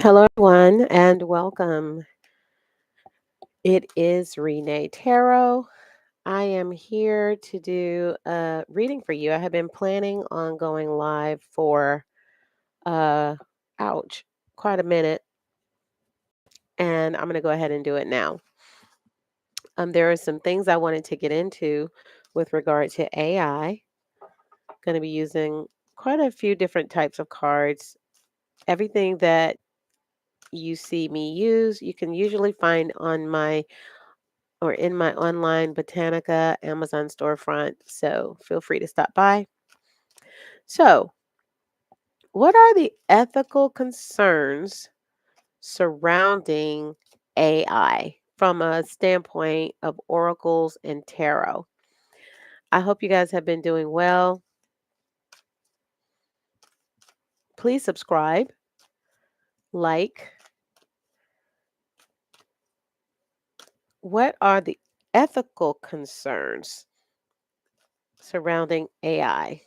Hello, everyone, and welcome. It is Renee Tarot. I am here to do a reading for you. I have been planning on going live for, uh, ouch, quite a minute, and I'm going to go ahead and do it now. There are some things I wanted to get into with regard to AI. Going to be using quite a few different types of cards. Everything that you see me use, you can usually find on my or in my online Botanica Amazon storefront. So feel free to stop by. So, what are the ethical concerns surrounding AI from a standpoint of oracles and tarot? I hope you guys have been doing well. Please subscribe, like. What are the ethical concerns surrounding AI?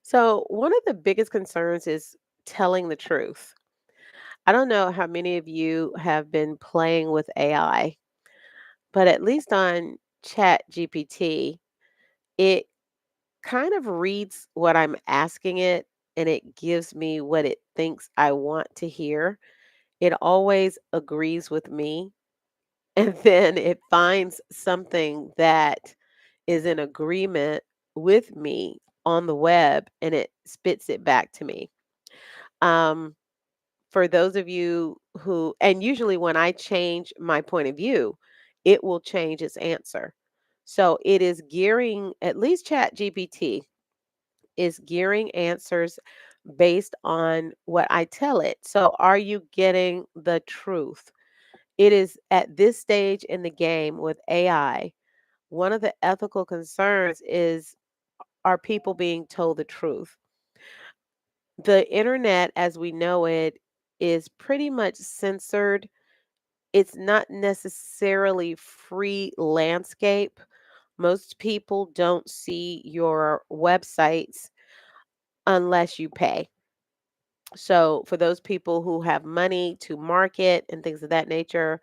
So, one of the biggest concerns is telling the truth. I don't know how many of you have been playing with AI, but at least on Chat GPT, it kind of reads what I'm asking it and it gives me what it thinks I want to hear. It always agrees with me. And then it finds something that is in agreement with me on the web and it spits it back to me. Um, for those of you who, and usually when I change my point of view, it will change its answer. So it is gearing, at least Chat GPT is gearing answers based on what I tell it. So are you getting the truth? It is at this stage in the game with AI, one of the ethical concerns is, are people being told the truth? The internet as we know it is pretty much censored. It's not necessarily free landscape. Most people don't see your websites unless you pay. So, for those people who have money to market and things of that nature,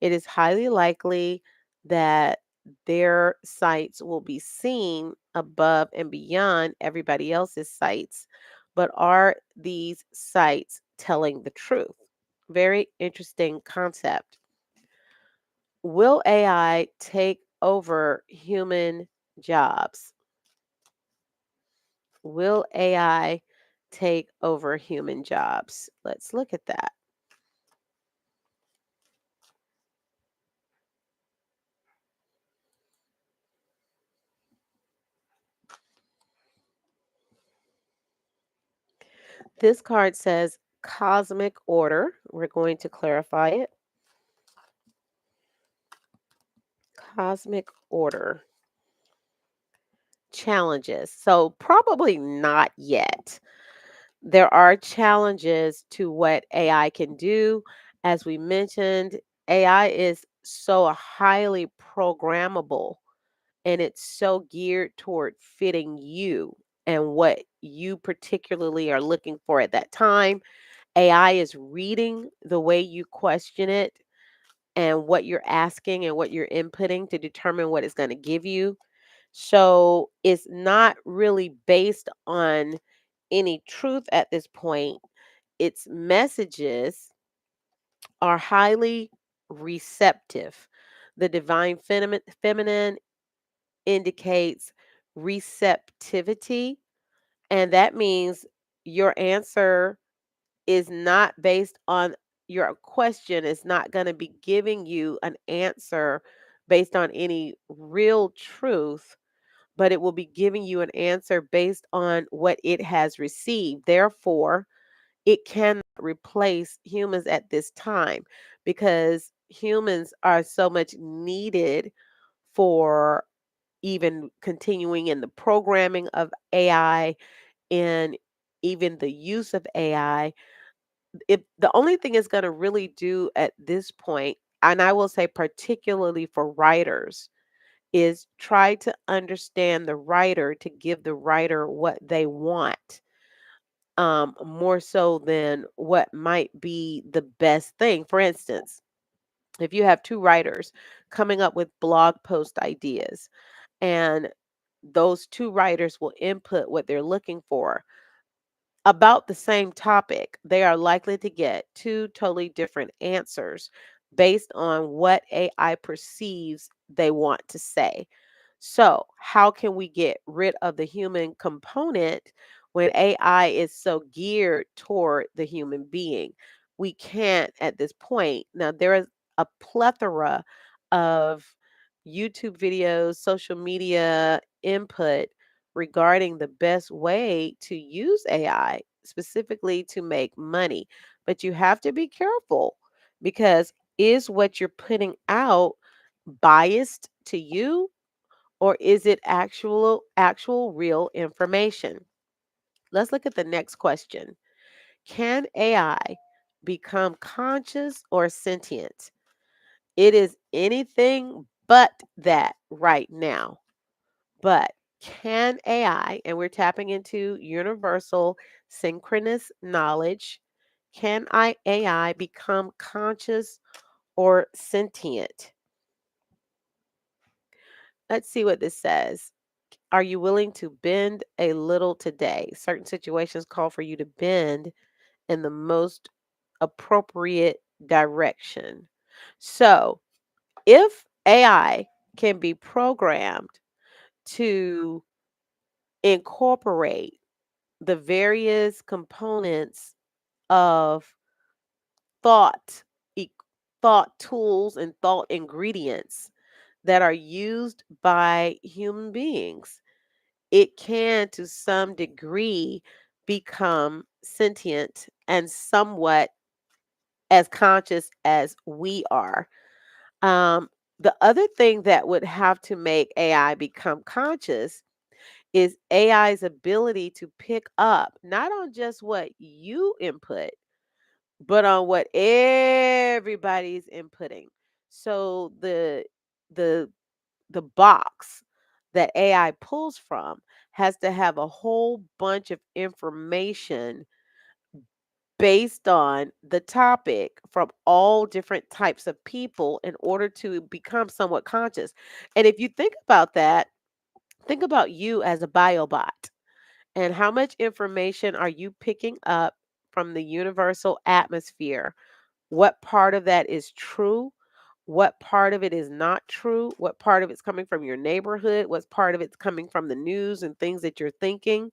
it is highly likely that their sites will be seen above and beyond everybody else's sites. But are these sites telling the truth? Very interesting concept. Will AI take over human jobs? Will AI take over human jobs? Let's look at that. This card says cosmic order. We're going to clarify it. Cosmic order. Challenges. So, probably not yet. There are challenges to what AI can do. As we mentioned, AI is so highly programmable and it's so geared toward fitting you and what you particularly are looking for at that time. AI is reading the way you question it and what you're asking and what you're inputting to determine what it's going to give you. So it's not really based on any truth at this point. Its messages are highly receptive. The divine feminine indicates receptivity, and that means your answer is not based on your question is not going to be giving you an answer based on any real truth, but it will be giving you an answer based on what it has received. Therefore, it cannot replace humans at this time because humans are so much needed for even continuing in the programming of AI and even the use of AI. If the only thing it's gonna really do at this point, and I will say particularly for writers, is try to understand the writer to give the writer what they want. more so than what might be the best thing. For instance, if you have two writers coming up with blog post ideas, and those two writers will input what they're looking for about the same topic, they are likely to get two totally different answers based on what AI perceives they want to say. So, how can we get rid of the human component when AI is so geared toward the human being? We can't at this point. Now, there is a plethora of YouTube videos, social media input regarding the best way to use AI, specifically to make money. But you have to be careful, because is what you're putting out biased to you, or is it actual real information? Let's look at the next question. Can AI become conscious or sentient? It is anything but that right now. But can AI, and we're tapping into universal synchronous knowledge, can AI become conscious or sentient? Let's see what this says. Are you willing to bend a little today? Certain situations call for you to bend in the most appropriate direction. So, if AI can be programmed to incorporate the various components of thought, e- thought tools, and thought ingredients that are used by human beings, it can, to some degree, become sentient and somewhat as conscious as we are. Um, the other thing that would have to make AI become conscious is AI's ability to pick up not on just what you input, but on what everybody's inputting. So the the box that AI pulls from has to have a whole bunch of information based on the topic from all different types of people in order to become somewhat conscious. And if you think about that, think about you as a biobot. And how much information are you picking up from the universal atmosphere? What part of that is true? What part of it is not true? What part of it's coming from your neighborhood? What part of it's coming from the news and things that you're thinking?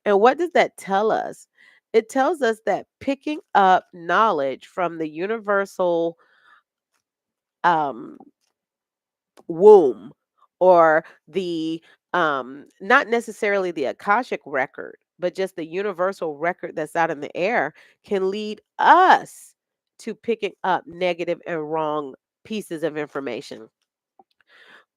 And what does that tell us? It tells us that picking up knowledge from the universal um, womb, or the not necessarily the akashic record, but just the universal record that's out in the air, can lead us to picking up negative and wrong pieces of information.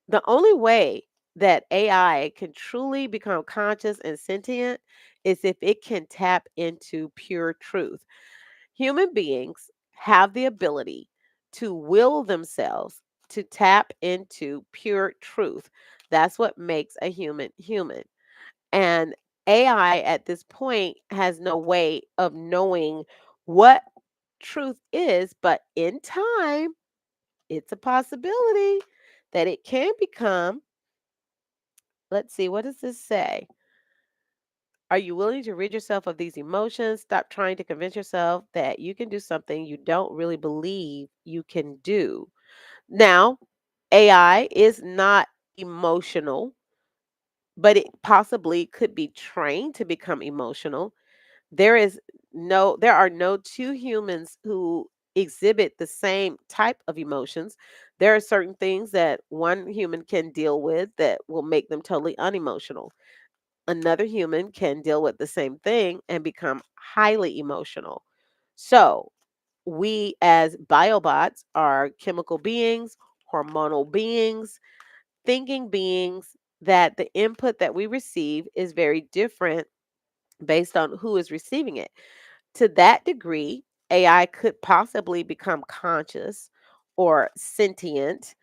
The only way that AI can truly become conscious and sentient is if it can tap into pure truth. Human beings have the ability to will themselves to tap into pure truth. That's what makes a human human. And AI at this point has no way of knowing what truth is, but in time, it's a possibility that it can become. Let's see, what does this say? Are you willing to rid yourself of these emotions? Stop trying to convince yourself that you can do something you don't really believe you can do. Now, AI is not emotional, but it possibly could be trained to become emotional. There are no two humans who exhibit the same type of emotions. There are certain things that one human can deal with that will make them totally unemotional. Another human can deal with the same thing and become highly emotional. So, we as biobots are chemical beings, hormonal beings, thinking beings, that the input that we receive is very different based on who is receiving it. To that degree, AI could possibly become conscious or sentient,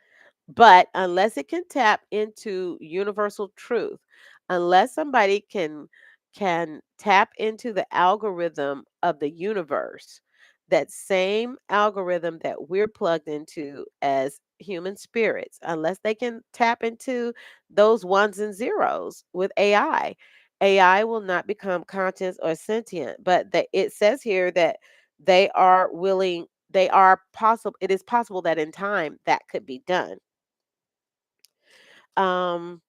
but unless it can tap into universal truth, unless somebody can can tap into the algorithm of the universe, that same algorithm that we're plugged into as human spirits, unless they can tap into those ones and zeros with AI. AI will not become conscious or sentient, but it says here that they are willing, they are possible, it is possible that in time that could be done. Um,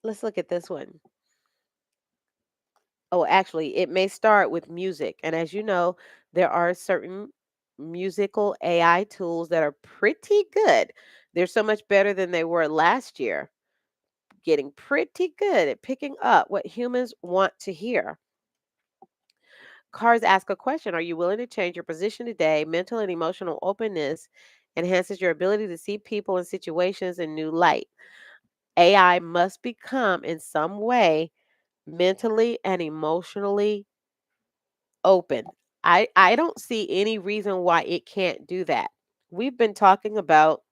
let's look at this one. Oh, actually, it may start with music. And as you know, there are certain musical AI tools that are pretty good. They're so much better than they were last year, getting pretty good at picking up what humans want to hear. Cards ask a question. Are you willing to change your position today? Mental and emotional openness enhances your ability to see people and situations in new light. AI must become, in some way, mentally and emotionally open. I don't see any reason why it can't do that. We've been talking about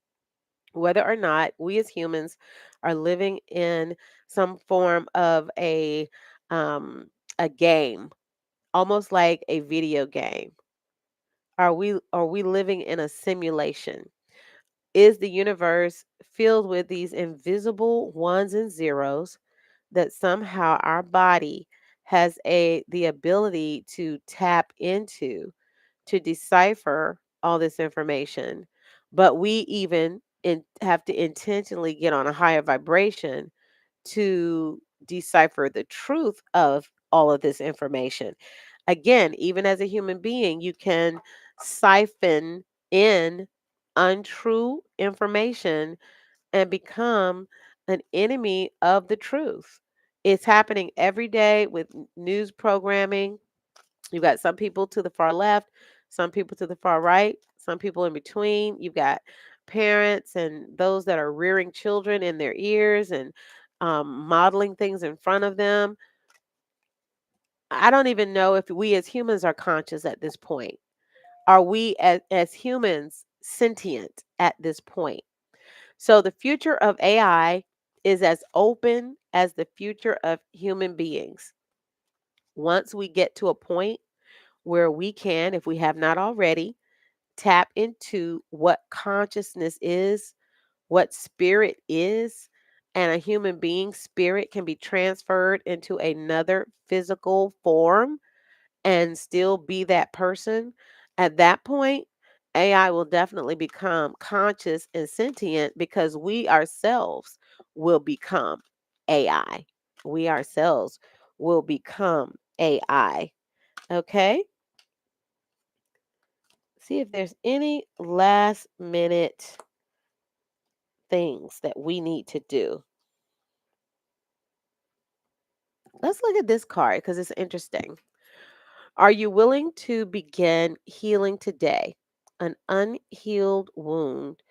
whether or not we as humans are living in some form of um a game, almost like a video game. Are we living in a simulation? Is the universe filled with these invisible ones and zeros that somehow our body has a the ability to tap into to decipher all this information, but we even have to intentionally get on a higher vibration to decipher the truth of all of this information. Again, even as a human being, you can siphon in untrue information and become an enemy of the truth. It's happening every day with news programming. You've got some people to the far left, some people to the far right, some people in between. You've got parents and those that are rearing children in their ears and modeling things in front of them. I don't even know if we as humans are conscious at this point. Are we as humans sentient at this point? So the future of AI is as open as the future of human beings. Once we get to a point where we can, if we have not already, tap into what consciousness is, what spirit is, and a human being's spirit can be transferred into another physical form and still be that person. At that point, AI will definitely become conscious and sentient because we ourselves will become AI. We ourselves will become AI. Okay? See if there's any last minute things that we need to do. Let's look at this card because it's interesting. Are you willing to begin healing today? An unhealed wound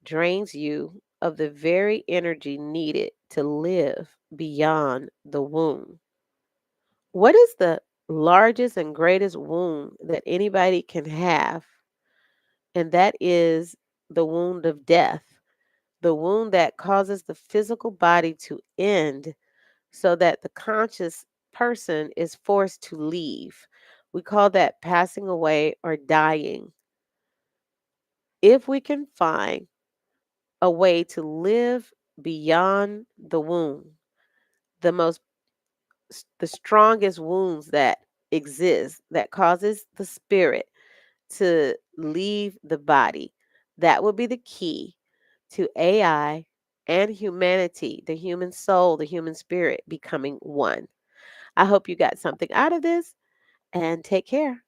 drains you of the very energy needed to live beyond the wound. What is the largest and greatest wound that anybody can have? And that is the wound of death, the wound that causes the physical body to end so that the conscious person is forced to leave. We call that passing away or dying. If we can find a way to live beyond the wound, the most the strongest wounds that exist that causes the spirit to leave the body, that would be the key to AI and humanity, the human soul, the human spirit becoming one. I hope you got something out of this and take care.